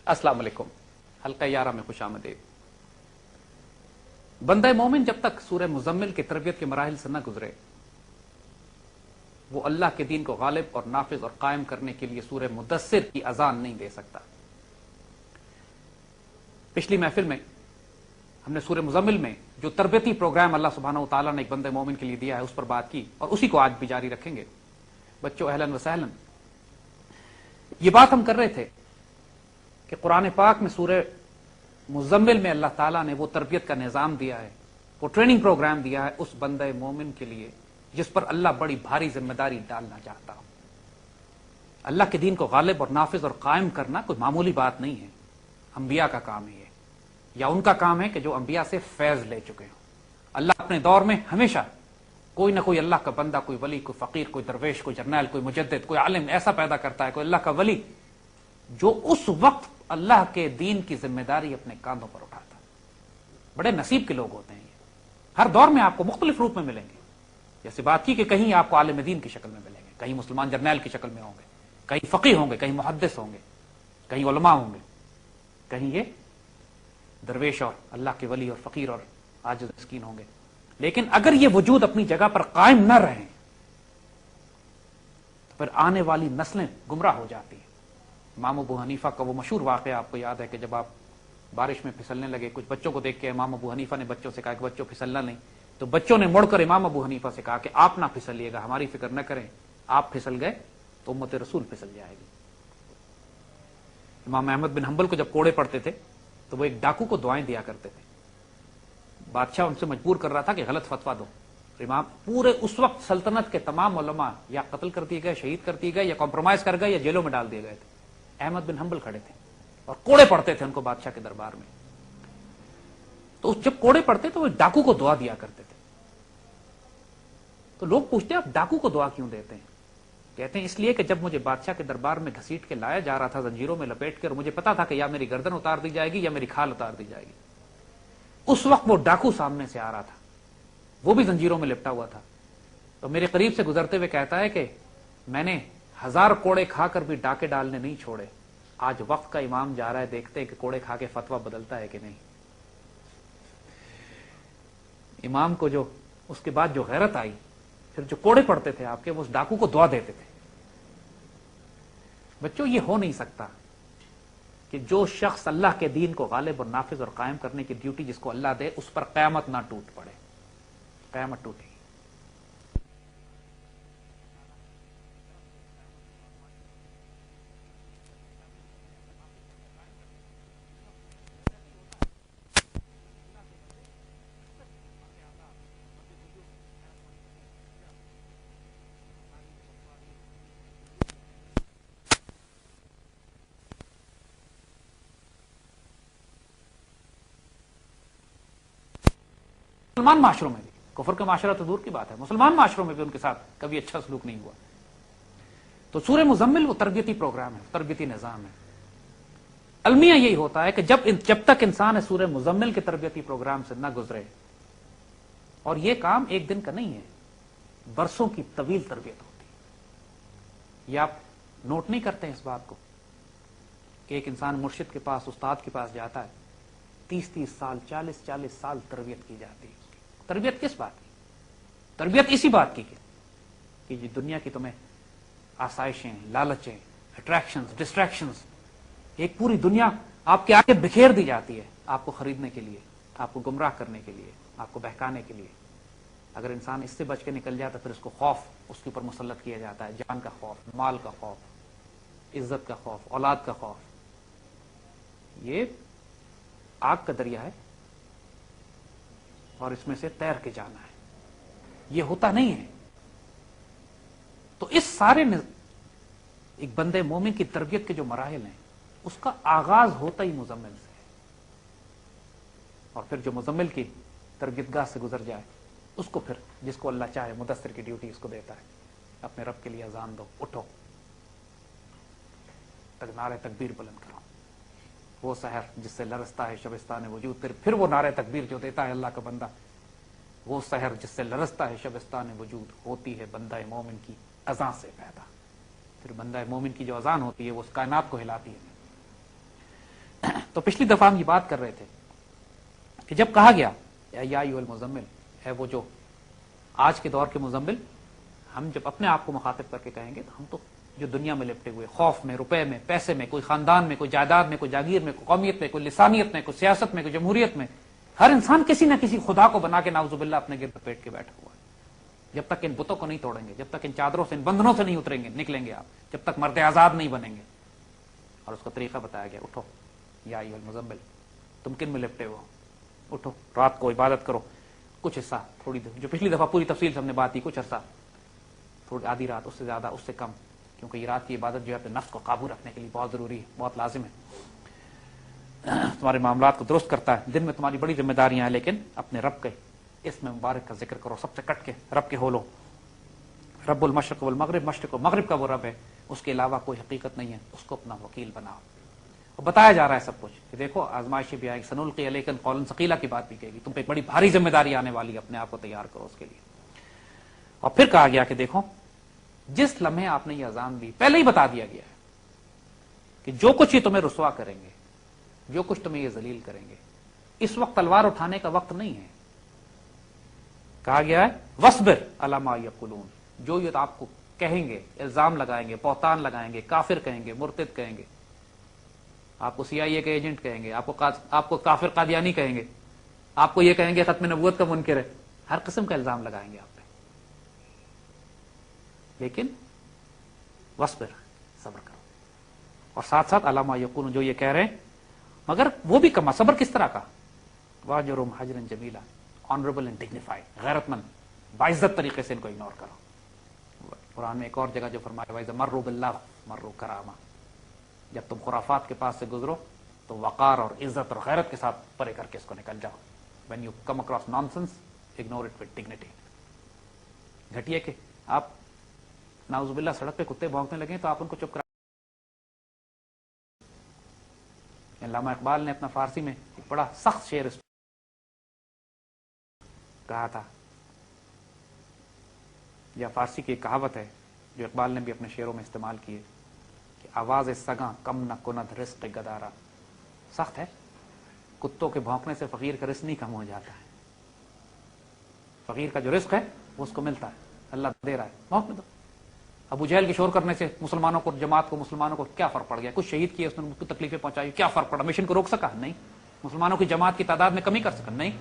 السلام علیکم، حلقہ 11 میں خوش آمدید۔ بندہ مومن جب تک سورہ مزمل کی تربیت کے مراحل سے نہ گزرے وہ اللہ کے دین کو غالب اور نافذ اور قائم کرنے کے لیے سورہ مدثر کی اذان نہیں دے سکتا۔ پچھلی محفل میں ہم نے سورہ مزمل میں جو تربیتی پروگرام اللہ سبحانہ و تعالیٰ نے ایک بندہ مومن کے لیے دیا ہے اس پر بات کی، اور اسی کو آج بھی جاری رکھیں گے۔ بچوں اہلاً و سہلاً، یہ بات ہم کر رہے تھے کہ قرآن پاک میں سورہ مزمل میں اللہ تعالیٰ نے وہ تربیت کا نظام دیا ہے، وہ ٹریننگ پروگرام دیا ہے اس بندہ مومن کے لیے جس پر اللہ بڑی بھاری ذمہ داری ڈالنا چاہتا ہو۔ اللہ کے دین کو غالب اور نافذ اور قائم کرنا کوئی معمولی بات نہیں ہے، انبیاء کا کام ہے یہ، یا ان کا کام ہے کہ جو انبیاء سے فیض لے چکے ہوں۔ اللہ اپنے دور میں ہمیشہ کوئی نہ کوئی اللہ کا بندہ، کوئی ولی، کوئی فقیر، کوئی درویش، کوئی جرنیل، کوئی مجدد، کوئی عالم ایسا پیدا کرتا ہے، کوئی اللہ کا ولی جو اس وقت اللہ کے دین کی ذمہ داری اپنے کاندھوں پر اٹھاتا ہے۔ بڑے نصیب کے لوگ ہوتے ہیں یہ، ہر دور میں آپ کو مختلف روپ میں ملیں گے۔ جیسے بات کی کہ کہیں آپ کو عالم دین کی شکل میں ملیں گے، کہیں مسلمان جرنیل کی شکل میں ہوں گے، کہیں فقیہ ہوں گے، کہیں محدث ہوں گے، کہیں علماء ہوں گے، کہیں یہ درویش اور اللہ کے ولی اور فقیر اور عاجز مسکین ہوں گے۔ لیکن اگر یہ وجود اپنی جگہ پر قائم نہ رہیں تو پھر آنے والی نسلیں گمراہ ہو جاتی ہیں۔ امام ابو حنیفہ کا وہ مشہور واقعہ آپ کو یاد ہے کہ جب آپ بارش میں پھسلنے لگے، کچھ بچوں کو دیکھ کے امام ابو حنیفہ نے بچوں سے کہا کہ بچوں پھسلنا نہیں، تو بچوں نے مڑ کر امام ابو حنیفہ سے کہا کہ آپ نہ پھسلیے گا، ہماری فکر نہ کریں، آپ پھسل گئے تو امت رسول پھسل جائے گی۔ امام احمد بن حنبل کو جب کوڑے پڑتے تھے تو وہ ایک ڈاکو کو دعائیں دیا کرتے تھے۔ بادشاہ ان سے مجبور کر رہا تھا کہ غلط فتویٰ دو۔ امام پورے اس وقت سلطنت کے تمام علماء یا قتل کر دیے گئے، شہید کر دیے گئے، یا کمپرومائز کر گئے، یا جیلوں میں ڈال دیے گئے تھے۔ احمد بن حنبل کھڑے تھے اور کوڑے پڑتے تھے ان کو بادشاہ کے دربار میں۔ تو جب کوڑے پڑتے تو وہ ڈاکو کو دعا دیا کرتے تھے۔ تو لوگ پوچھتے آپ ڈاکو کو دعا کیوں دیتے ہیں؟ کہتے ہیں اس لیے کہ جب مجھے بادشاہ کے دربار میں گھسیٹ کے لایا جا رہا تھا زنجیروں میں لپیٹ کر، مجھے پتا تھا کہ یا میری گردن اتار دی جائے گی یا میری کھال اتار دی جائے گی۔ اس وقت وہ ڈاکو سامنے سے آ رہا تھا، وہ بھی زنجیروں میں لپٹا ہوا تھا، تو میرے قریب سے گزرتے ہوئے کہتا ہے کہ میں نے 1000 کوڑے کھا کر بھی ڈاکے ڈالنے نہیں چھوڑے، آج وقت کا امام جا رہا ہے، دیکھتے کہ کوڑے کھا کے فتویٰ بدلتا ہے کہ نہیں۔ امام کو جو اس کے بعد جو غیرت آئی، پھر جو کوڑے پڑتے تھے آپ کے، وہ اس ڈاکو کو دعا دیتے تھے۔ بچوں یہ ہو نہیں سکتا کہ جو شخص اللہ کے دین کو غالب اور نافذ اور قائم کرنے کی ڈیوٹی جس کو اللہ دے، اس پر قیامت نہ ٹوٹ پڑے، قیامت ٹوٹے گی۔ مسلمان معاشروں میں بھی، کفر کا معاشرہ تو دور کی بات ہے، مسلمان معاشروں میں بھی ان کے ساتھ کبھی اچھا سلوک نہیں ہوا۔ تو سورہ مزمل وہ تربیتی پروگرام ہے، تربیتی نظام ہے۔ المیہ یہی ہوتا ہے کہ جب تک انسان سورہ مزمل کے تربیتی پروگرام سے نہ گزرے، اور یہ کام ایک دن کا نہیں ہے، برسوں کی طویل تربیت ہوتی ہے۔ یہ آپ نوٹ نہیں کرتے ہیں اس بات کو کہ ایک انسان مرشد کے پاس، استاد کے پاس جاتا ہے، 30 سال، 40 سال تربیت کی جاتی ہے۔ تربیت کس بات کی؟ تربیت اسی بات کی کہ یہ دنیا کی تمہیں آسائشیں، لالچیں، اٹریکشنز، ڈسٹریکشنز، ایک پوری دنیا آپ کے آگے بکھیر دی جاتی ہے آپ کو خریدنے کے لیے، آپ کو گمراہ کرنے کے لیے، آپ کو بہکانے کے لیے۔ اگر انسان اس سے بچ کے نکل جائے تو پھر اس کو خوف اس کے اوپر مسلط کیا جاتا ہے، جان کا خوف، مال کا خوف، عزت کا خوف، اولاد کا خوف۔ یہ آگ کا دریا ہے اور اس میں سے تیر کے جانا ہے، یہ ہوتا نہیں ہے۔ تو اس سارے ایک بندے مومن کی تربیت کے جو مراحل ہیں، اس کا آغاز ہوتا ہی مزمل سے ہے، اور پھر جو مزمل کی تربیت گاہ سے گزر جائے اس کو پھر جس کو اللہ چاہے مدثر کی ڈیوٹی اس کو دیتا ہے۔ اپنے رب کے لیے اذان دو، اٹھو، نعرہ تکبیر بلند کرو۔ وہ سحر جس سے لرزتا ہے شبستان وجود، پھر وہ نعرہ تکبیر جو دیتا ہے اللہ کا بندہ، وہ سحر جس سے لرزتا ہے شبستان وجود، ہوتی ہے بندہ مومن کی اذان سے پیدا۔ پھر بندہ مومن کی جو اذان ہوتی ہے وہ اس کائنات کو ہلاتی ہے۔ تو پچھلی دفعہ ہم یہ بات کر رہے تھے کہ جب کہا گیا یا ایھا المزمل، ہے وہ جو آج کے دور کے مزمل، ہم جب اپنے آپ کو مخاطب کر کے کہیں گے تو ہم تو جو دنیا میں لپٹے ہوئے، خوف میں، روپے میں، پیسے میں، کوئی خاندان میں، کوئی جائیداد میں، کوئی جاگیر میں، کوئی قومیت میں، کوئی لسانیت میں، کوئی سیاست میں، کوئی جمہوریت میں، ہر انسان کسی نہ کسی خدا کو بنا کے نعوذ باللہ اپنے گرد پیٹ کے بیٹھا ہوا ہے. جب تک ان بتوں کو نہیں توڑیں گے، جب تک ان چادروں سے، ان بندھنوں سے نہیں اتریں گے، نکلیں گے آپ، جب تک مرد آزاد نہیں بنیں گے. اور اس کا طریقہ بتایا گیا، اٹھو یا ایھا المزمل، تم کن میں لپٹے ہو، اٹھو رات کو عبادت کرو. کچھ حصہ، تھوڑی دیر، جو پچھلی دفعہ پوری تفصیل سے ہم نے بات کی، کچھ عرصہ، تھوڑی آدھی رات، اس سے زیادہ، اس سے کم، کیونکہ یہ رات کی عبادت جو ہے اپنے نفس کو قابو رکھنے کے لیے بہت ضروری ہے، بہت لازم ہے، تمہارے معاملات کو درست کرتا ہے. دن میں تمہاری بڑی ذمہ داریاں ہیں، لیکن اپنے رب کے اس میں مبارک کا ذکر کرو، سب سے کٹ کے رب کے ہولو. رب المشرق والمغرب، مشرق و مغرب کا وہ رب ہے، اس کے علاوہ کوئی حقیقت نہیں ہے، اس کو اپنا وکیل بناؤ. اور بتایا جا رہا ہے سب کچھ کہ دیکھو آزمائشیں بھی آئیں، سنلقی علیکم قولا ثقیلا کی بات بھی کہے گی، تم پہ ایک بڑی بھاری ذمہ داری آنے والی ہے، اپنے آپ کو تیار کرو اس کے لیے. اور پھر کہا گیا کہ دیکھو جس لمحے آپ نے یہ اذان دی، پہلے ہی بتا دیا گیا ہے کہ جو کچھ یہ تمہیں رسوا کریں گے، جو کچھ تمہیں یہ ذلیل کریں گے، اس وقت تلوار اٹھانے کا وقت نہیں ہے. کہا گیا ہے وَاصْبِرْ عَلَىٰ مَا يَقُولُونَ، جو یہ آپ کو کہیں گے، الزام لگائیں گے، بہتان لگائیں گے، کافر کہیں گے، مرتد کہیں گے، آپ کو CIA کے ایجنٹ کہیں گے، آپ کو کافر قادیانی کہیں گے، آپ کو یہ کہیں گے ختم نبوت کا منکر ہے، ہر قسم کا الزام لگائیں گے آپ پہ. لیکن وَاصْبِرْ، صبر کرو، اور ساتھ ساتھ عَلَىٰ مَا يَقُولُونَ، جو یہ کہہ رہے ہیں، مگر وہ بھی کما. صبر کس طرح کا؟ وَاهْجُرْهُمْ هَجْرًا جَمِيلًا، آنریبل اینڈ ڈگنیفائڈ، غیرت مند، باعزت طریقے سے ان کو اگنور کرو. قرآن میں ایک اور جگہ جو فرمایا وَإِذَا مَرُّوا بِاللَّغْوِ مَرُّوا كِرَامًا، جب تم خرافات کے پاس سے گزرو تو وقار اور عزت اور غیرت کے ساتھ پرے کر کے اس کو نکل جاؤ. When you come across nonsense, ignore it with dignity. گھٹیے کہ آپ نعوذ باللہ سڑک پہ کتے بھونکنے لگے تو آپ ان کو چپ کرا. علامہ اقبال نے اپنا فارسی میں ایک بڑا سخت شعر کہا تھا، یا فارسی کی ایک کہاوت ہے جو اقبال نے بھی اپنے شعروں میں استعمال کی ہے کہ آواز سگاں کم نہ کند رزق گدارا. سخت ہے، کتوں کے بھونکنے سے فقیر کا رزق نہیں کم ہو جاتا ہے. فقیر کا جو رزق ہے وہ اس کو ملتا ہے، اللہ دے رہا ہے، بھونکنے دو. ابو جہل کے شور کرنے سے مسلمانوں کو، جماعت کو، مسلمانوں کو کیا فرق پڑ گیا؟ کچھ شہید کیے، اس نے ان کو تکلیفیں پہنچائی، کیا فرق پڑا؟ مشن کو روک سکا؟ نہیں. مسلمانوں کی جماعت کی تعداد میں کمی کر سکا؟ نہیں.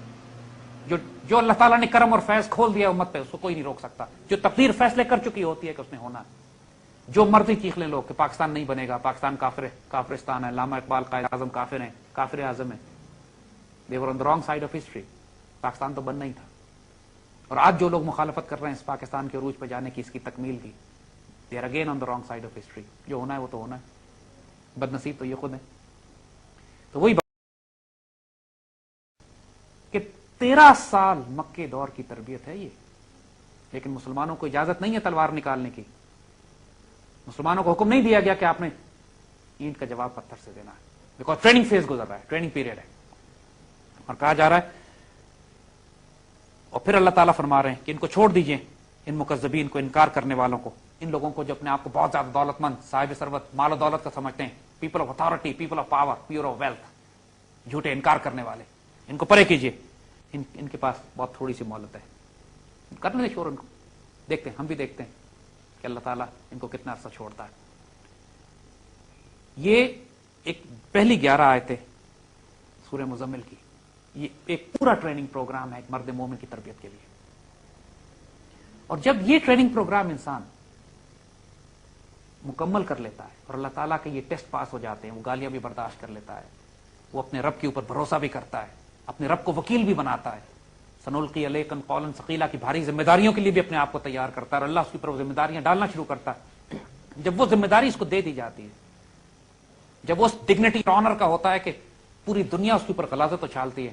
جو اللہ تعالیٰ نے کرم اور فیض کھول دیا امت پہ، اس کو کوئی نہیں روک سکتا. جو تقدیر فیصلے کر چکی ہوتی ہے کہ اس نے ہونا ہے، جو مرضی چیخ لیں لوگ کہ پاکستان نہیں بنے گا، پاکستان کافر ہے، کافرستان ہے، علامہ اقبال قائد اعظم کافر ہیں، کافر اعظم ہیں. they were on the wrong side of history. Pakistan تو بننا ہی تھا. اور آج جو لوگ مخالفت کر رہے ہیں اس پاکستان کے عروج پہ جانے کی، اس کی تکمیل کی، they are again on the wrong side of history. جو ہونا ہے وہ تو ہونا ہے، بد نصیب تو یہ خود ہے. تو وہی کہ 13 سال مکے دور کی تربیت ہے یہ، لیکن مسلمانوں کو اجازت نہیں ہے تلوار نکالنے کی. مسلمانوں کو حکم نہیں دیا گیا کہ آپ نے اینٹ کا جواب پتھر سے دینا ہے، بیکاز ٹریننگ فیز گزر رہا ہے، ٹریننگ پیریڈ ہے. اور کہا جا رہا ہے، اور پھر اللہ تعالیٰ فرما رہے ہیں کہ ان کو چھوڑ دیجئے، ان مکذبین کو، انکار کرنے والوں کو، ان لوگوں کو جو اپنے آپ کو بہت زیادہ دولت مند، صاحب ثروت، مال و دولت کا سمجھتے ہیں، people of authority, people of power, pure of wealth, جھوٹے انکار کرنے والے، ان کو پرے کیجئے. ان کے پاس بہت تھوڑی سی مہلت ہے، کرنے دیں شور ان کو. دیکھتے ہیں، ہم بھی دیکھتے ہیں کہ اللہ تعالیٰ ان کو کتنا عرصہ چھوڑتا ہے. یہ ایک پہلی 11 آیتیں سورہ مزمل کی، یہ ایک پورا ٹریننگ پروگرام ہے ایک مرد مومن کی تربیت کے لیے. اور جب یہ ٹریننگ پروگرام انسان مکمل کر لیتا ہے اور اللہ تعالیٰ کے یہ ٹیسٹ پاس ہو جاتے ہیں، وہ گالیاں بھی برداشت کر لیتا ہے، وہ اپنے رب کے اوپر بھروسہ بھی کرتا ہے، اپنے رب کو وکیل بھی بناتا ہے، سنلقی علیکم قولا ثقیلا کی بھاری ذمہ داریوں کے لیے بھی اپنے آپ کو تیار کرتا ہے، اور اللہ اس کے اوپر ذمہ داریاں ڈالنا شروع کرتا ہے. جب وہ ذمہ داری اس کو دے دی جاتی ہے، جب وہ اس ڈگنیٹی اور آنر کا ہوتا ہے کہ پوری دنیا اس کے اوپر غلاظت اچھالتی ہے،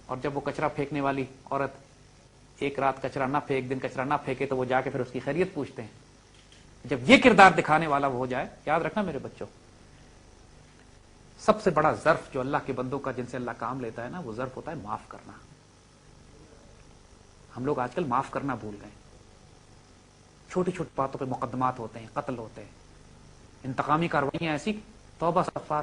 اور جب وہ کچرا پھینکنے والی عورت ایک رات کچرا نہ پھینک، دن کچرا نہ پھینکے، تو وہ جا کے پھر اس کی خیریت پوچھتے ہیں. جب یہ کردار دکھانے والا وہ ہو جائے، یاد رکھنا میرے بچوں، سب سے بڑا ظرف جو اللہ کے بندوں کا، جن سے اللہ کام لیتا ہے نا، وہ ظرف ہوتا ہے معاف کرنا. ہم لوگ آج کل معاف کرنا بھول گئے. چھوٹی چھوٹی باتوں پہ مقدمات ہوتے ہیں، قتل ہوتے ہیں، انتقامی کاروائیاں ایسی، توبہ استغفار.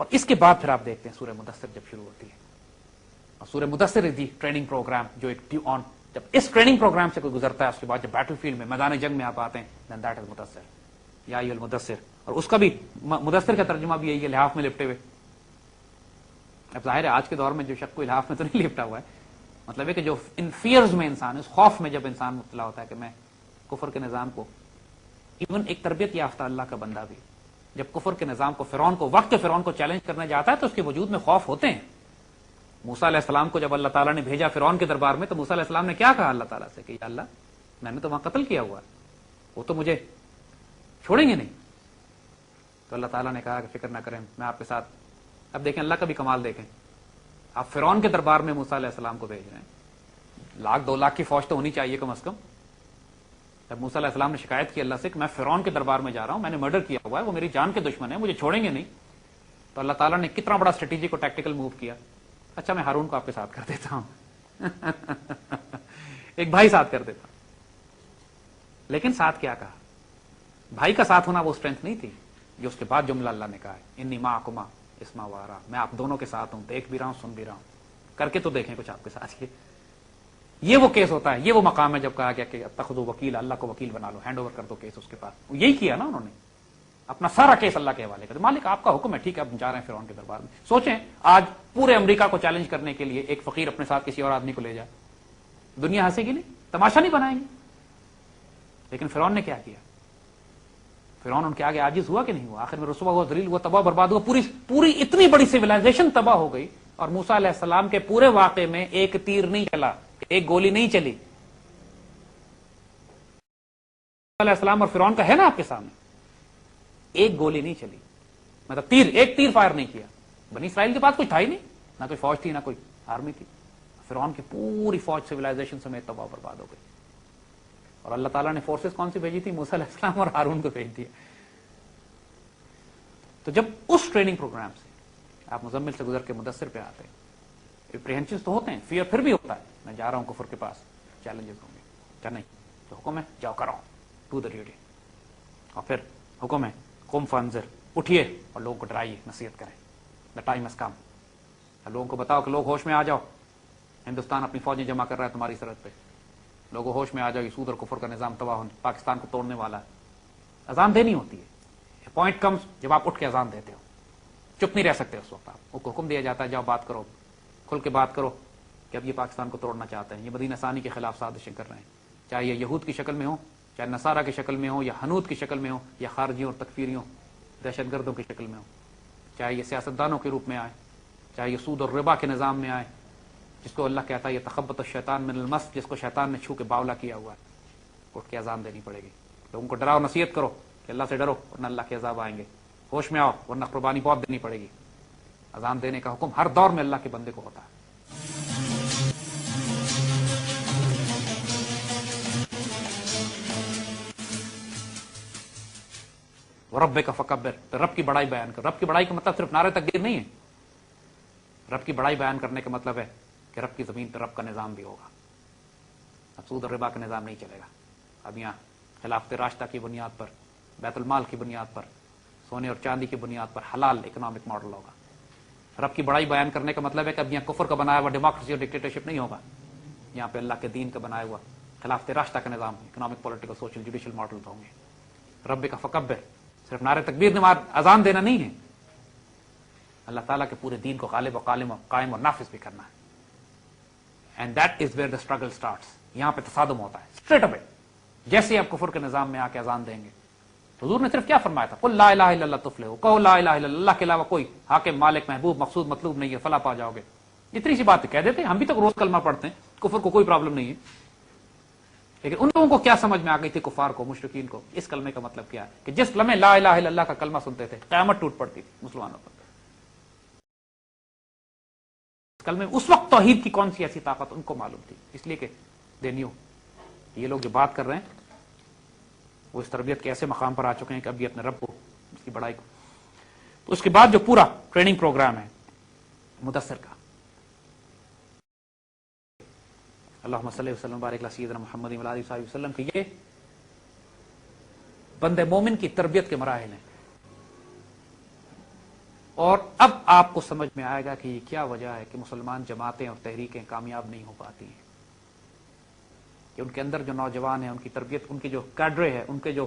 اور اس کے بعد پھر آپ دیکھتے ہیں سورہ مدثر جب شروع ہوتی ہے، اور سورہ مدثر دی ٹریننگ پروگرام جو ایک جب اس ٹریننگ پروگرام سے کوئی گزرتا ہے اس کے بعد جب بیٹل فیلڈ میں میدان جنگ میں آپ آتے ہیں دین دیٹ از مدثر، یا ایھا المدثر. اور اس کا بھی مدثر کا ترجمہ بھی یہی ہے، لحاف میں لپٹے ہوئے. اب ظاہر ہے آج کے دور میں جو شخص کوئی لحاف میں تو نہیں لپٹا ہوا ہے، مطلب ہے کہ جو ان فیئرز میں انسان، اس خوف میں جب انسان مبتلا ہوتا ہے کہ میں کفر کے نظام کو، ایون ایک تربیت یافتہ اللہ کا بندہ بھی جب کفر کے نظام کو، فرعون کو، وقت فرعون کو چیلنج کرنے جاتا ہے تو اس کے وجود میں خوف ہوتے ہیں. موسیٰ علیہ السلام کو جب اللہ تعالیٰ نے بھیجا فرعون کے دربار میں تو موسیٰ علیہ السلام نے کیا کہا اللہ تعالیٰ سے کہ یا اللہ میں نے تو وہاں قتل کیا ہوا ہے، وہ تو مجھے چھوڑیں گے نہیں. تو اللہ تعالیٰ نے کہا کہ فکر نہ کریں میں آپ کے ساتھ. اب دیکھیں اللہ کا بھی کمال دیکھیں، آپ فرعون کے دربار میں موسیٰ علیہ السلام کو بھیج رہے ہیں، 1,00,000-2,00,000 کی فوج تو ہونی چاہیے کم از کم. جب موسیٰ علیہ السلام نے شکایت کی اللہ سے کہ میں فرعون کے دربار میں جا رہا ہوں، میں نے مرڈر کیا ہوا ہے، وہ میری جان کے دشمن ہے، مجھے چھوڑیں گے نہیں، تو اللہ تعالیٰ نے کتنا بڑا اسٹریٹجک اور ٹیکٹیکل موو کیا. اچھا میں ہارون کو آپ کے ساتھ کر دیتا ہوں ایک بھائی ساتھ کر دیتا ہوں. لیکن ساتھ کیا کہا؟ بھائی کا ساتھ ہونا وہ اسٹرینتھ نہیں تھی جو اس کے بعد جملہ اللہ نے کہا ہے انی معکما اسمع و ارا، میں آپ دونوں کے ساتھ ہوں، دیکھ بھی رہا ہوں سن بھی رہا ہوں. کر کے تو دیکھیں کچھ آپ کے ساتھ. یہ وہ کیس ہوتا ہے، یہ وہ مقام ہے جب کہا گیا کہ اتخذوا وکیل، اللہ کو وکیل بنا لو، ہینڈ اوور کر دو کیس اس کے پاس. یہی کیا نا انہوں نے، اپنا سارا کیس اللہ کے حوالے کر. مالک آپ کا حکم ہے، ٹھیک ہے اب جا رہے ہیں فرعون کے دربار میں. سوچیں آج پورے امریکہ کو چیلنج کرنے کے لیے ایک فقیر اپنے ساتھ کسی اور آدمی کو لے جائے، دنیا ہنسے گی نہیں، تماشا نہیں بنائیں گے. لیکن فرعون نے کیا کیا؟ فرعون ان کے آگے عاجز ہوا کہ نہیں ہوا؟ آخر میں رسوا ہوا، ذلیل ہوا، تباہ برباد ہوا. پوری اتنی بڑی سویلائزیشن تباہ ہو گئی. اور موسیٰ علیہ السلام کے پورے واقعے میں ایک تیر نہیں چلا، ایک گولی نہیں چلی. علیہ السلام اور فرعون کا ہے نا آپ کے سامنے، ایک گولی نہیں چلی، مطلب ایک تیر فائر نہیں کیا. بنی اسرائیل کے پاس کچھ تھا ہی نہیں، نہ کوئی فوج تھی نہ کوئی آرمی تھی. فرعون کی پوری فوج سویلائزیشن سمیت تباہ برباد ہو گئی. اور اللہ تعالیٰ نے فورسز کون سی بھیجی تھی؟ موسیٰ علیہ السلام اور ہارون کو بھیج دیا. تو جب اس ٹریننگ پروگرام سے آپ مزمل سے گزر کے مدثر پہ آتے ہیں، اپریہنشنز تو ہوتے ہیں، فیئر پھر بھی ہوتا ہے، میں جا رہا ہوں کفر کے پاس، چیلنجز ہوں گے کیا نہیں، تو حکم ہے جاؤ کرو، ٹو دا ڈیوٹی. اور پھر حکم ہے قم فانذر، اٹھیے اور لوگوں کو ڈرائیے، نصیحت کریں. دا ٹائم ہز کم. لوگوں کو بتاؤ کہ لوگ ہوش میں آ جاؤ، ہندوستان اپنی فوجیں جمع کر رہا ہے تمہاری سرحد پہ، لوگوں ہوش میں آ جاؤ، یہ سود اور کفر کا نظام تباہ ہونے پاکستان کو توڑنے والا ہے. اذان دینی ہوتی ہے. پوائنٹ کمز جب آپ اٹھ کے اذان دیتے ہو، چپ نہیں رہ سکتے اس وقت. آپ کو حکم دیا جاتا ہے جاؤ بات کرو، کھل کے بات کرو کہ اب یہ پاکستان کو توڑنا چاہتے ہیں، یہ مدینہ ثانی کے خلاف سازشیں کر رہے ہیں، چاہے یہ یہود کی شکل میں ہو، چاہے نصارہ کی شکل میں ہو، یا حنوت کی شکل میں ہو، یا خارجیوں اور تکفیریوں دہشت گردوں کی شکل میں ہو، چاہے یہ سیاستدانوں کے روپ میں آئے، چاہے یہ سود اور ربا کے نظام میں آئے، جس کو اللہ کہتا ہے یہ تخبط الشیطان من المس، جس کو شیطان نے چھو کے باولا کیا ہوا ہے. اٹھ کے اذان دینی پڑے گی. لوگوں کو ڈراؤ، نصیحت کرو کہ اللہ سے ڈرو ورنہ اللہ کے عذاب آئیں گے، ہوش میں آؤ ورنہ قربانی بہت دینی پڑے گی. اذان دینے کا حکم ہر دور میں اللہ کے بندے کو ہوتا ہے. رب کا فکبر، رب کی بڑائی بیان کر. رب کی بڑائی کا مطلب صرف نعرے تکبیر نہیں ہے. رب کی بڑائی بیان کرنے کا مطلب ہے کہ رب کی زمین پہ رب کا نظام بھی ہوگا. اب سود اور ربا کا نظام نہیں چلے گا. اب یہاں خلافت راشدہ کی بنیاد پر، بیت المال کی بنیاد پر، سونے اور چاندی کی بنیاد پر حلال اکنامک ماڈل ہوگا. رب کی بڑائی بیان کرنے کا مطلب ہے کہ اب یہاں کفر کا بنایا ہوا ڈیموکریسی اور ڈکٹیٹرشپ نہیں ہوگا. یہاں پہ اللہ کے دین کا بنایا ہوا خلافت راشدہ کا نظام، economic, political, social, judicial model ہوں گے. رب کا فکبر صرف نعرے تکبیر نماز اذان دینا نہیں ہے، اللہ تعالیٰ کے پورے دین کو غالب و قائم اور نافذ بھی کرنا ہے. And that is where the struggle starts. یہاں پہ تصادم ہوتا ہے اسٹریٹ اوے. جیسے آپ کفر کے نظام میں آ کے اذان دیں گے، حضور نے صرف کیا فرمایا تھا؟ قل لا الہ الا اللہ تفلحوا، کہو لا الہ الا اللہ کے علاوہ کوئی حاکم، مالک، محبوب، مقصود، مطلوب نہیں ہے، فلاح پا جاؤ گے. اتنی سی بات کہہ دیتے ہیں. ہم بھی تو روز کلمہ پڑھتے ہیں، کفر کو کوئی پرابلم نہیں ہے. لیکن ان لوگوں کو کیا سمجھ میں آ گئی تھی، کفار کو، مشرکین کو، اس کلمے کا مطلب کیا ہے کہ جس لمحے لا الہ الا اللہ کا کلمہ سنتے تھے قیامت ٹوٹ پڑتی تھی مسلمانوں پر. کلمے اس وقت توحید کی کون سی ایسی طاقت ان کو معلوم تھی، اس لیے کہ دے نیو یہ لوگ جو بات کر رہے ہیں وہ اس تربیت کے ایسے مقام پر آ چکے ہیں کہ اب یہ اپنے رب کو، اس کی بڑائی کو. تو اس کے بعد جو پورا ٹریننگ پروگرام ہے مدثر کا، اللہم صلی وسلم بارک علی سیدنا محمد وعلی آلہ وصحبہ وسلم، کہ یہ بندے مومن کی تربیت کے مراحل ہیں. اور اب آپ کو سمجھ میں آئے گا کہ یہ کیا وجہ ہے کہ مسلمان جماعتیں اور تحریکیں کامیاب نہیں ہو پاتی ہیں، کہ ان کے اندر جو نوجوان ہیں، ان کی تربیت، ان کے جو کیڈرے ہیں، ان کے جو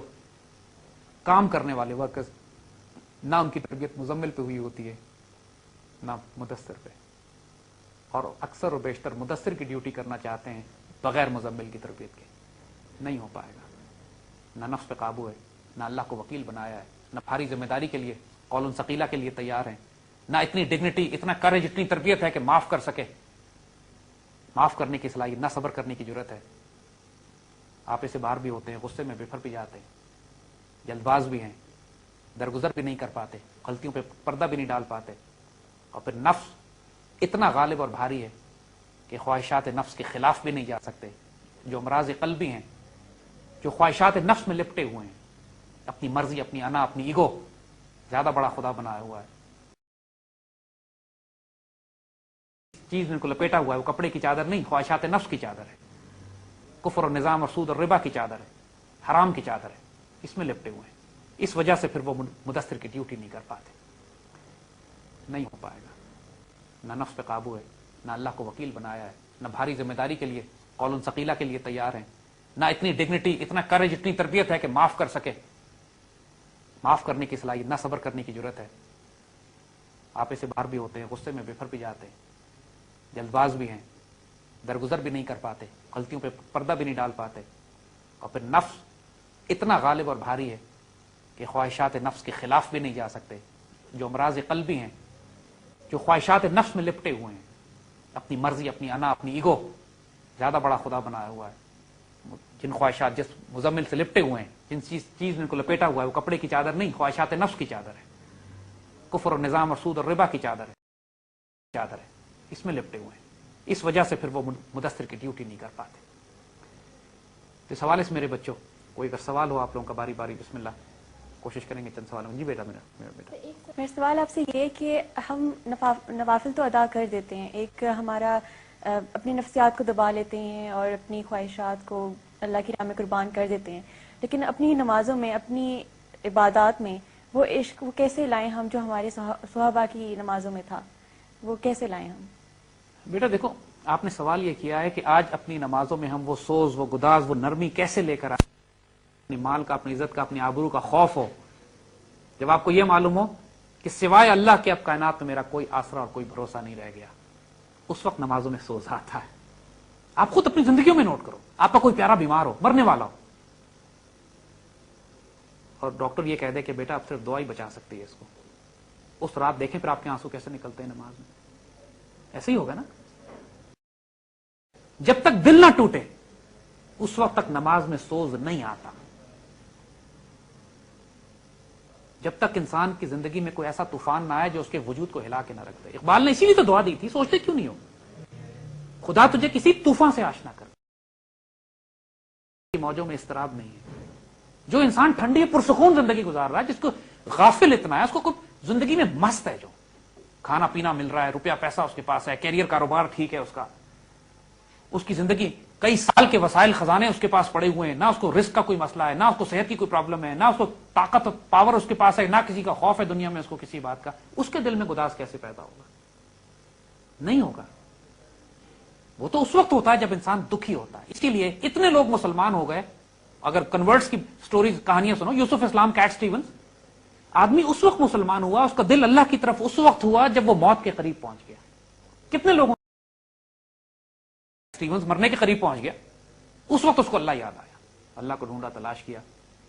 کام کرنے والے ورکرز، نہ ان کی تربیت مزمل پہ ہوئی ہوتی ہے نہ مدثر پہ، اور اکثر و بیشتر مدثر کی ڈیوٹی کرنا چاہتے ہیں بغیر مزمل کی تربیت کے. نہیں ہو پائے گا. نہ نفس پہ قابو ہے، نہ اللہ کو وکیل بنایا ہے، نہ بھاری ذمہ داری کے لیے قول ثقیلہ کے لیے تیار ہیں، نہ اتنی ڈگنیٹی، اتنا کریج، اتنی تربیت ہے کہ معاف کر سکے، معاف کرنے کی صلاحیت، نہ صبر کرنے کی جرت ہے. آپ اسے باہر بھی ہوتے ہیں، غصے میں بفر بھی جاتے ہیں، جلد باز بھی ہیں، درگزر بھی نہیں کر پاتے، غلطیوں پہ پردہ بھی نہیں ڈال پاتے، اور پھر نفس اتنا غالب اور بھاری ہے کہ خواہشات نفس کے خلاف بھی نہیں جا سکتے. جو امراض قلبی ہیں، جو خواہشات نفس میں لپٹے ہوئے ہیں، اپنی مرضی، اپنی انا، اپنی ایگو زیادہ بڑا خدا بنایا ہوا ہے، چیز ان کو لپیٹا ہوا ہے، وہ کپڑے کی چادر نہیں، خواہشات نفس کی چادر ہے، کفر اور نظام اور سود اور ربا کی چادر ہے، حرام کی چادر ہے، اس میں لپٹے ہوئے ہیں. اس وجہ سے پھر وہ مدثر کی ڈیوٹی نہیں کر پاتے. نہیں ہو پائے گا. نہ نفس پہ قابو ہے، نہ اللہ کو وکیل بنایا ہے، نہ بھاری ذمہ داری کے لیے قول ثقیلہ کے لیے تیار ہیں، نہ اتنی ڈگنیٹی، اتنا کریج، اتنی تربیت ہے کہ معاف کر سکے، معاف کرنے کی صلاحیت، نہ صبر کرنے کی جرت ہے. آپ اسے باہر بھی ہوتے ہیں، غصے میں بفر بھی جاتے ہیں، جلد باز بھی ہیں، درگزر بھی نہیں کر پاتے، غلطیوں پہ پردہ بھی نہیں ڈال پاتے، اور پھر نفس اتنا غالب اور بھاری ہے کہ خواہشات نفس کے خلاف بھی نہیں جا سکتے. جو امراض قلبی ہیں، جو خواہشات نفس میں لپٹے ہوئے ہیں، اپنی مرضی، اپنی انا، اپنی ایگو زیادہ بڑا خدا بنایا ہوا ہے، جن خواہشات، جس مزمل سے لپٹے ہوئے ہیں، جن چیز ان کو لپیٹا ہوا ہے، وہ کپڑے کی چادر نہیں، خواہشات نفس کی چادر ہے، کفر اور نظام اور سود اور ربا کی چادر ہے، اس میں لپٹے ہوئے ہیں. اس وجہ سے پھر وہ مدثر کی ڈیوٹی نہیں کر پاتے. تو اس حوالے سے میرے بچوں، کوئی اگر سوال ہو آپ لوگوں کا، باری باری بسم اللہ کوشش کریں گے چند سوالوں. جی بیٹا، میرا بیٹا. میرا سوال آپ سے یہ کہ ہم نوافل تو ادا کر دیتے ہیں، ایک ہمارا اپنی نفسیات کو دبا لیتے ہیں اور اپنی خواہشات کو اللہ کی راہ میں قربان کر دیتے ہیں، لیکن اپنی نمازوں میں، اپنی عبادات میں وہ عشق وہ کیسے لائیں ہم، جو ہمارے صحابہ کی نمازوں میں تھا، وہ کیسے لائیں ہم؟ بیٹا دیکھو، آپ نے سوال یہ کیا ہے کہ آج اپنی نمازوں میں ہم وہ سوز، وہ گداز، وہ نرمی کیسے لے کر آئیں، اپنی مال کا، اپنی عزت کا، اپنی آبرو کا خوف ہو. جب آپ کو یہ معلوم ہو کہ سوائے اللہ کے اب کائنات میں میرا کوئی آسرا اور کوئی بھروسہ نہیں رہ گیا، اس وقت نمازوں میں سوز آتا ہے. آپ خود اپنی زندگیوں میں نوٹ کرو، آپ کا کوئی پیارا بیمار ہو، مرنے والا ہو، اور ڈاکٹر یہ کہہ دے کہ بیٹا اب صرف دعا ہی بچا سکتی ہے اس کو، اس رات دیکھیں پھر آپ کے آنسو کیسے نکلتے ہیں نماز میں. ایسے ہی ہوگا نا. جب تک دل نہ ٹوٹے اس وقت تک نماز میں سوز نہیں آتا. جب تک انسان کی زندگی میں کوئی ایسا طوفان نہ آئے جو اس کے وجود کو ہلا کے نہ رکھ دے. اقبال نے اسی لیے تو دعا دی تھی، سوچتے کیوں نہیں ہو، خدا تجھے کسی طوفان سے آشنا کر. موجوں میں اضطراب نہیں ہے. جو انسان ٹھنڈی پرسکون زندگی گزار رہا ہے، جس کو غافل اتنا ہے، اس کو زندگی میں مست ہے، جو کھانا پینا مل رہا ہے، روپیہ پیسہ اس کے پاس ہے، کیریئر کاروبار ٹھیک ہے اس کی زندگی، کئی سال کے وسائل خزانے اس کے پاس پڑے ہوئے ہیں، نہ اس کو رزق کا کوئی مسئلہ ہے، نہ اس کو صحت کی کوئی پرابلم ہے، نہ اس کو طاقت پاور اس کے پاس ہے، نہ کسی کا خوف ہے دنیا میں اس کو کسی بات کا. اس کے دل میں گداز کیسے پیدا ہوگا؟ نہیں ہوگا. وہ تو اس وقت ہوتا ہے جب انسان دکھی ہوتا ہے. اسی لیے اتنے لوگ مسلمان ہو گئے. اگر کنورٹس کی سٹوریز، کہانیاں سنو، یوسف اسلام، کیٹ سٹیونز، آدمی اس وقت مسلمان ہوا، اس کا دل اللہ کی طرف اس وقت ہوا جب وہ موت کے قریب پہنچ گیا. کتنے لوگوں، سٹیونز مرنے کے قریب پہنچ گیا، اس وقت اس کو اللہ یاد آیا، اللہ کو ڈھونڈا، تلاش کیا،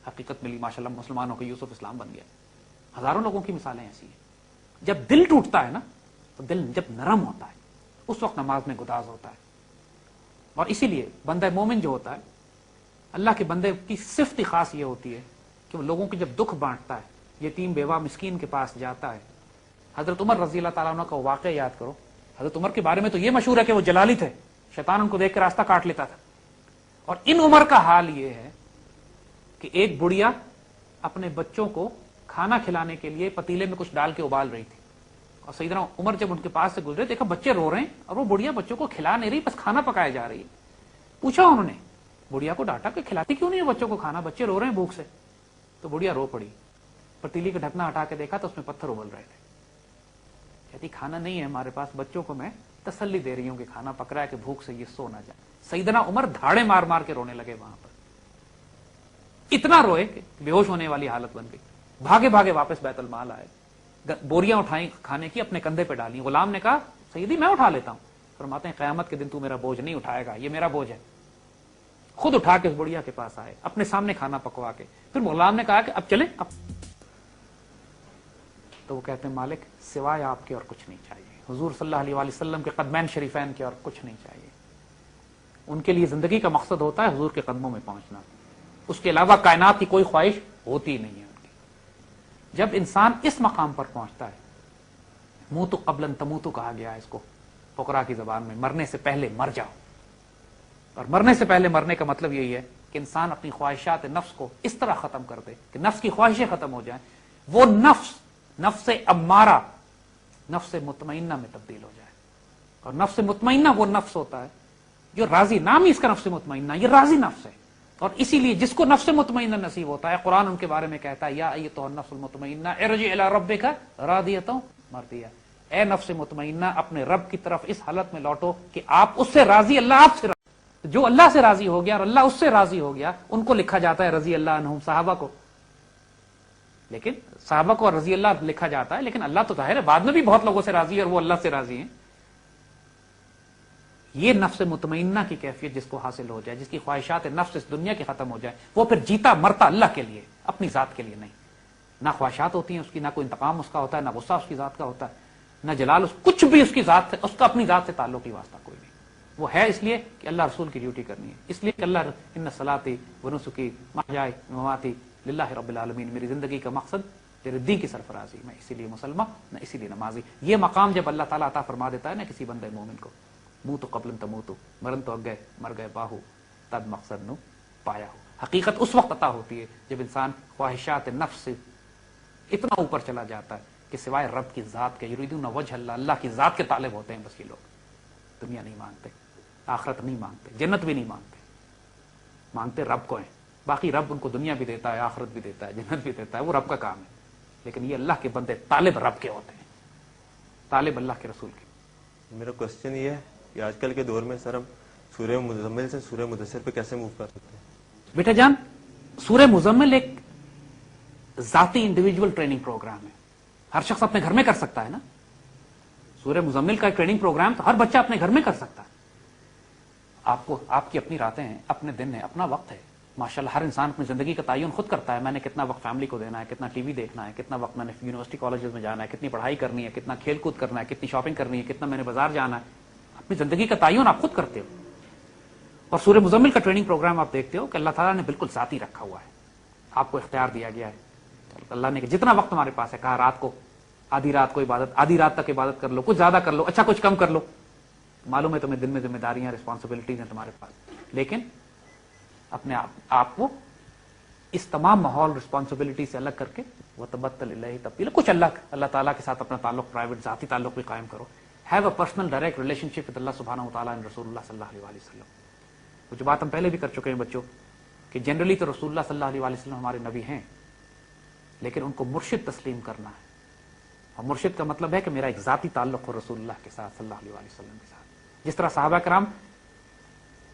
حقیقت ملی، ماشاءاللہ مسلمان ہو کے یوسف اسلام بن گیا. ہزاروں لوگوں کی مثالیں ایسی ہیں. جب دل ٹوٹتا ہے نا، تو دل جب نرم ہوتا ہے اس وقت نماز میں گداز ہوتا ہے. اور اسی لیے بندہ مومن جو ہوتا ہے، اللہ کے بندے کی صفت خاص یہ ہوتی ہے کہ وہ لوگوں کے جب دکھ بانٹتا ہے، یتیم بیوہ مسکین کے پاس جاتا ہے. حضرت عمر رضی اللہ تعالیٰ عنہ کا واقعہ یاد کرو. حضرت عمر کے بارے میں تو یہ مشہور ہے کہ وہ جلالی تھے، شیطان ان کو دیکھ کے راستہ کاٹ لیتا تھا. اور ان عمر کا حال یہ ہے کہ ایک بڑھیا اپنے بچوں کو کھانا کھلانے کے لیے پتیلے میں کچھ ڈال کے ابال رہی تھی، اور سیدنا عمر جب ان کے پاس سے گزرے، دیکھا بچے رو رہے ہیں اور وہ بڑھیا بچوں کو کھلا نہیں رہی، بس کھانا پکایا جا رہی ہے. پوچھا انہوں نے، بڑھیا کو ڈانٹا کہ کھلاتی کیوں نہیں ہے بچوں کو کھانا، بچے رو رہے ہیں بھوک سے. تو بڑھیا رو پڑی. پتیلی کا ڈھکنا ہٹا کے دیکھا تو اس میں پتھر ابل رہے تھے. کہتی کھانا نہیں ہے ہمارے پاس, بچوں کو میں تسلی دے رہی ہوں کہ کھانا پک رہا ہے کہ بھوک سے یہ سو نہ جائے. سیدنا عمر دھاڑے مار مار کے رونے لگے وہاں پر, اتنا روئے کہ بے ہوش ہونے والی حالت بن گئی. بھاگے بھاگے واپس بیت المال آئے, بوریاں اٹھائیں کھانے کی, اپنے کندھے پہ ڈالی. غلام نے کہا سیدی میں اٹھا لیتا ہوں. فرماتے ہیں قیامت کے دن تو میرا بوجھ نہیں اٹھائے گا, یہ میرا بوجھ ہے. خود اٹھا کے اس بڑھیا کے پاس آئے, اپنے سامنے کھانا پکوا کے. پھر غلام نے کہا کہ اب چلیں. اب تو وہ کہتے ہیں مالک سوائے آپ کے اور کچھ نہیں چاہیے, حضور صلی اللہ علیہ وآلہ وسلم کے قدمین شریفین کے اور کچھ نہیں چاہیے. ان کے لیے زندگی کا مقصد ہوتا ہے حضور کے قدموں میں پہنچنا, اس کے علاوہ کائنات کی کوئی خواہش ہوتی نہیں ہے ان کی. جب انسان اس مقام پر پہنچتا ہے, موتو قبل تموتو کہا گیا ہے اس کو فقراء کی زبان میں, مرنے سے پہلے مر جاؤ. اور مرنے سے پہلے مرنے کا مطلب یہی ہے کہ انسان اپنی خواہشات نفس کو اس طرح ختم کر دے کہ نفس کی خواہشیں ختم ہو جائیں, وہ نفس امارہ نفس مطمئنہ میں تبدیل ہو جائے. اور نفس مطمئنہ وہ نفس ہوتا ہے جو راضی, نام ہی اس کا نفس مطمئنہ, یہ راضی نفس ہے. اور اسی لیے جس کو نفس مطمئنہ نصیب ہوتا ہے, قرآن ان کے بارے میں کہتا ہے یا ایتھا النفس المطمئنہ ارجع الی ربک راضیۃ مرضیہ, اے نفس مطمئنہ اپنے رب کی طرف اس حالت میں لوٹو کہ آپ اس سے راضی, اللہ آپ سے راضی. جو اللہ سے راضی ہو گیا اور اللہ اس سے راضی ہو گیا, ان کو لکھا جاتا ہے رضی اللہ عنہم, صحابہ کو. لیکن صحابہ کو رضی اللہ لکھا جاتا ہے, لیکن اللہ تو ظاہر ہے بعد میں بھی بہت لوگوں سے راضی ہے اور وہ اللہ سے راضی ہیں. یہ نفس مطمئنہ کی کیفیت جس کو حاصل ہو جائے, جس کی خواہشات نفس اس دنیا کی ختم ہو جائے, وہ پھر جیتا مرتا اللہ کے لیے, اپنی ذات کے لیے نہیں. نہ خواہشات ہوتی ہیں اس کی, نہ کوئی انتقام اس کا ہوتا ہے, نہ غصہ اس کی ذات کا ہوتا ہے, نہ جلال کچھ بھی اس کی ذات سے, اس کا اپنی ذات سے تعلق ہی واسطہ کوئی نہیں. وہ ہے اس لیے کہ اللہ رسول کی ڈیوٹی کرنی ہے, اس لیے کہ اللہ ان صلاتی و نسکی محیائی مماتی للہ رب العالمین, میری زندگی کا مقصد تیرے دین کی سرفرازی, میں اسی لیے مسلمان نہ اسی لیے نمازی. یہ مقام جب اللہ تعالیٰ عطا فرما دیتا ہے نا کسی بندے مومن کو, موتو قبل تموتو, مرن تو اگے مر گئے باہو, تب مقصد نو پایا ہو. حقیقت اس وقت عطا ہوتی ہے جب انسان خواہشات نفس سے اتنا اوپر چلا جاتا ہے کہ سوائے رب کی ذات کے, یریدون وجہ اللہ, اللہ کی ذات کے طالب ہوتے ہیں بس یہ لوگ. دنیا نہیں مانگتے, آخرت نہیں مانگتے, جنت بھی نہیں مانگتے, مانگتے رب کو ہیں. باقی رب ان کو دنیا بھی دیتا ہے, آخرت بھی دیتا ہے, جنت بھی دیتا ہے, وہ رب کا کام ہے. لیکن یہ اللہ کے بندے طالب رب کے ہوتے ہیں, طالب اللہ کے رسول کے. میرا کوشچن یہ ہے کہ آج کل کے دور میں سر ہم سورہ مزمل سے سورہ مدثر پہ کیسے موو کر سکتے ہیں؟ بیٹا جان, سورہ مزمل ایک ذاتی انڈیویجول ٹریننگ پروگرام ہے, ہر شخص اپنے گھر میں کر سکتا ہے نا. سورہ مزمل کا ٹریننگ پروگرام تو ہر بچہ اپنے گھر میں کر سکتا ہے. آپ کی اپنی راتیں ہیں, اپنے دن ہیں, اپنا وقت ہے. ماشاءاللہ ہر انسان اپنی زندگی کا تعین خود کرتا ہے, میں نے کتنا وقت فیملی کو دینا ہے, کتنا ٹی وی دیکھنا ہے, کتنا وقت میں نے یونیورسٹی کالجز میں جانا ہے, کتنی پڑھائی کرنی ہے, کتنا کھیل کود کرنا ہے, کتنی شاپنگ کرنی ہے, کتنا میں نے بازار جانا ہے. اپنی زندگی کا تعین آپ خود کرتے ہو. اور سورہ مزمل کا ٹریننگ پروگرام آپ دیکھتے ہو کہ اللہ تعالیٰ نے بالکل ذاتی رکھا ہوا ہے, آپ کو اختیار دیا گیا ہے. اللہ نے جتنا وقت ہمارے پاس ہے, کہا رات کو آدھی رات کو عبادت, آدھی رات تک عبادت کر لو, کچھ زیادہ کر لو, اچھا کچھ کم کر لو. معلوم ہے تمہیں دن میں ذمہ داریاں, رسپانسبلٹیز ہیں تمہارے پاس, لیکن اپنے آپ کو اس تمام ماحول رسپانسبلٹی سے الگ کر کے وتبتل الیہ تبتیلا, کچھ اللہ تعالیٰ کے ساتھ اپنا تعلق, پرائیویٹ ذاتی تعلق بھی قائم کرو. Have a personal direct relationship with Allah سبحانہ و تعالیٰ اینڈ رسول اللہ صلی اللہ علیہ وآلہ وسلم. وہ جو بات ہم پہلے بھی کر چکے ہیں بچوں, کہ جنرلی تو رسول اللہ صلی اللہ علیہ وآلہ وسلم ہمارے نبی ہیں, لیکن ان کو مرشد تسلیم کرنا ہے. اور مرشد کا مطلب ہے کہ میرا ایک ذاتی تعلق ہو رسول اللہ کے ساتھ, صلی اللہ علیہ وآلہ وسلم کے ساتھ. جس طرح صحابہ کرام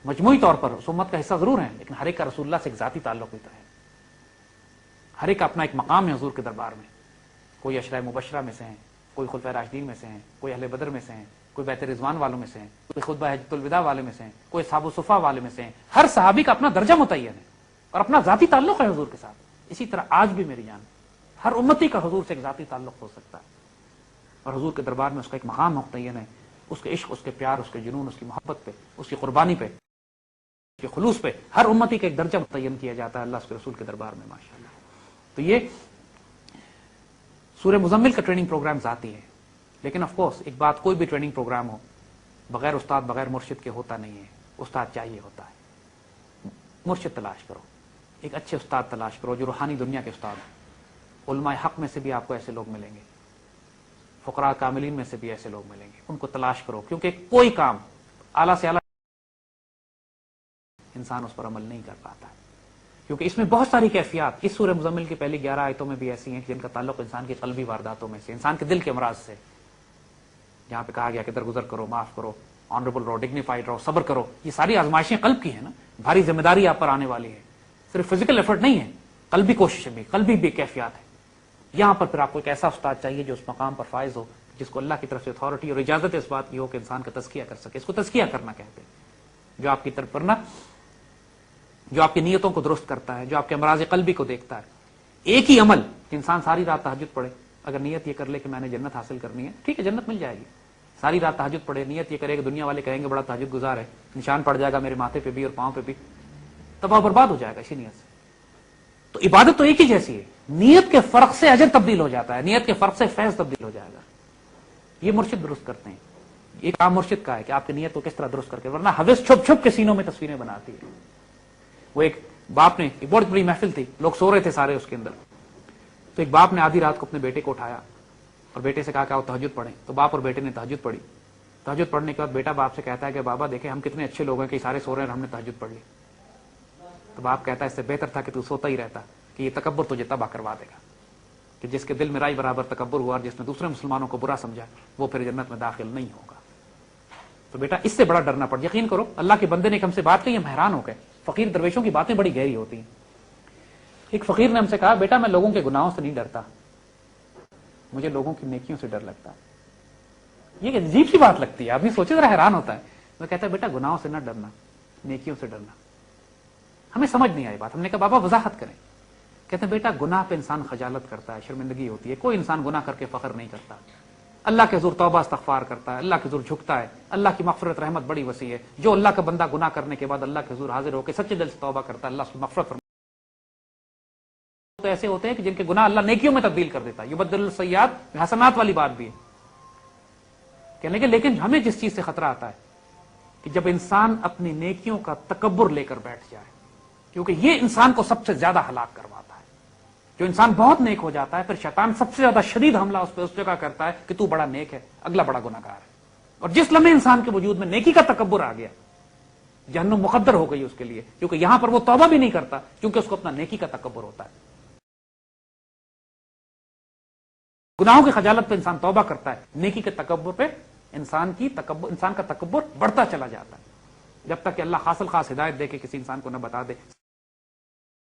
مجموعی طور پر اس امت کا حصہ ضرور ہیں, لیکن ہر ایک کا رسول اللہ سے ایک ذاتی تعلق ہوتا ہے. ہر ایک کا اپنا ایک مقام ہے حضور کے دربار میں. کوئی عشرہ مبشرہ میں سے ہیں, کوئی خلفائے راشدین میں سے ہیں, کوئی اہل بدر میں سے ہیں, کوئی بیت رضوان والوں میں سے ہیں, کوئی خطبہ حجۃ الوداع والے میں سے ہیں, کوئی اصحاب الصفہ والے میں سے ہیں. ہر صحابی کا اپنا درجہ متعین ہے اور اپنا ذاتی تعلق ہے حضور کے ساتھ. اسی طرح آج بھی میری جان, ہر امتی کا حضور سے ایک ذاتی تعلق ہو سکتا ہے, اور حضور کے دربار میں اس کا ایک مقام متعین ہے. اس کے عشق, اس کے پیار, اس کے جنون, اس کی محبت پہ, اس کی قربانی پہ, اس کے خلوص پہ ہر امتی کا ایک درجہ متعین کیا جاتا ہے اللہ اس کے رسول کے دربار میں, ماشاءاللہ. تو یہ سورہ مزمل کا ٹریننگ پروگرام ذاتی ہے. لیکن آف کورس ایک بات, کوئی بھی ٹریننگ پروگرام ہو بغیر استاد, بغیر مرشد کے ہوتا نہیں ہے. استاد چاہیے ہوتا ہے. مرشد تلاش کرو, ایک اچھے استاد تلاش کرو جو روحانی دنیا کے استاد ہیں. علماء حق میں سے بھی آپ کو ایسے لوگ ملیں گے, فقراء کاملین میں سے بھی ایسے لوگ ملیں گے. ان کو تلاش کرو, کیونکہ کوئی کام اعلیٰ سے اعلیٰ انسان اس پر عمل نہیں کر پاتا, کیونکہ اس میں بہت ساری کیفیات, اس سورہ مزمل کی پہلی 11 آیتوں میں بھی ایسی ہیں جن کا تعلق انسان کی قلبی وارداتوں میں سے, انسان کے دل کے امراض سے. جہاں پہ کہا گیا کہ درگزر کرو, معاف کرو, آنریبل رہو, ڈگنیفائڈ رہو, صبر کرو. یہ ساری آزمائشیں قلب کی ہیں نا, بھاری ذمہ داری آپ پر آنے والی ہے. صرف فزیکل ایفرٹ نہیں ہے, قلبی کوششیں بھی, قلبی بے کیفیات ہے. یہاں پر پھر آپ کو ایک ایسا استاد چاہیے جو اس مقام پر فائز ہو, جس کو اللہ کی طرف سے اتھارٹی اور اجازت اس بات کی ہو کہ انسان کا تزکیہ کر سکے. اس کو تزکیہ کرنا کہتے ہیں, جو آپ کی طرف پر نا, جو آپ کی نیتوں کو درست کرتا ہے, جو آپ کے امراض قلبی کو دیکھتا ہے. ایک ہی عمل, انسان ساری رات تہجد پڑھے, اگر نیت یہ کر لے کہ میں نے جنت حاصل کرنی ہے, ٹھیک ہے, جنت مل جائے گی. ساری رات تہجد پڑھے, نیت یہ کرے کہ دنیا والے کہیں گے بڑا تہجد گزار ہے, نشان پڑ جائے گا میرے ماتھے پہ بھی اور پاؤں پہ بھی, تباہ برباد ہو جائے گا اسی نیت سے. تو عبادت تو ایک ہی جیسی ہے, نیت کے فرق سے اجر تبدیل ہو جاتا ہے, نیت کے فرق سے فیض تبدیل ہو جائے گا. یہ مرشد درست کرتے ہیں. یہ کام مرشد کا ہے کہ آپ کی نیت کو کس طرح درست کر کے, ورنہ حوث چھپ چھپ کے سینوں میں تصویریں بناتی ہے. وہ ایک باپ نے, ایک بہت بڑی محفل تھی, لوگ سو رہے تھے سارے اس کے اندر, تو ایک باپ نے آدھی رات کو اپنے بیٹے کو اٹھایا اور بیٹے سے کہا کہ آؤ تہجد پڑھیں. تو باپ اور بیٹے نے تہجد پڑھی. تہجد پڑھنے کے بعد بیٹا باپ سے کہتا ہے کہ بابا دیکھیں ہم کتنے اچھے لوگ ہیں کہ سارے سو رہے ہیں اور ہم نے تہجد پڑھ لی. تو باپ کہتا ہے اس سے بہتر تھا کہ تو سوتا ہی رہتا, کہ یہ تکبر تجھے تباہ کروا دے گا, کہ جس کے دل میں رائی برابر تکبر ہوا اور جس نے دوسرے مسلمانوں کو برا سمجھا وہ پھر جنت میں داخل نہیں ہوگا. تو بیٹا اس سے بڑا ڈرنا پڑ, یقین کرو اللہ کے بندے نے ہم سے بات کی, ہم حیران ہو گئے. فقیر درویشوں کی باتیں بڑی گہری ہوتی ہیں. ایک فقیر نے ہم سے کہا بیٹا میں لوگوں کے گناہوں سے نہیں ڈرتا, مجھے لوگوں کی نیکیوں سے ڈر لگتا. یہ عجیب سی بات لگتی ہے, آدمی سوچے ذرا حیران ہوتا ہے. وہ کہتا ہے بیٹا گناہوں سے نہ ڈرنا, نیکیوں سے ڈرنا. ہمیں سمجھ نہیں آئی بات, ہم نے کہا بابا وضاحت کریں. کہتے ہیں بیٹا گناہ پہ انسان خجالت کرتا ہے, شرمندگی ہوتی ہے, کوئی انسان گناہ کر کے فخر نہیں کرتا. اللہ کے حضور توبہ استغفار کرتا ہے, اللہ کے حضور جھکتا ہے, اللہ کی مغفرت رحمت بڑی وسیع ہے. جو اللہ کا بندہ گناہ کرنے کے بعد اللہ کے حضور حاضر ہو کے سچے دل سے توبہ کرتا ہے, اللہ اس کی مغفرت فرماتا ہے. تو ایسے ہوتے ہیں کہ جن کے گناہ اللہ نیکیوں میں تبدیل کر دیتا ہے. یبدل السیئات حسنات والی بات بھی ہے. کہنے کے لیکن ہمیں جس چیز سے خطرہ آتا ہے کہ جب انسان اپنی نیکیوں کا تکبر لے کر بیٹھ جائے, کیونکہ یہ انسان کو سب سے زیادہ ہلاک کرواتا ہے. جو انسان بہت نیک ہو جاتا ہے پھر شیطان سب سے زیادہ شدید حملہ اس پہ اس جگہ کرتا ہے کہ تو بڑا نیک ہے, اگلا بڑا گناہگار ہے. اور جس لمحے انسان کے وجود میں نیکی کا تکبر آ گیا, جہنم مقدر ہو گئی اس کے لیے, کیونکہ یہاں پر وہ توبہ بھی نہیں کرتا کیونکہ اس کو اپنا نیکی کا تکبر ہوتا ہے. گناہوں کی خجالت پہ انسان توبہ کرتا ہے, نیکی کے تکبر پہ انسان کا تکبر بڑھتا چلا جاتا ہے, جب تک کہ اللہ حاصل خاص ہدایت دے کے کسی انسان کو نہ بتا دے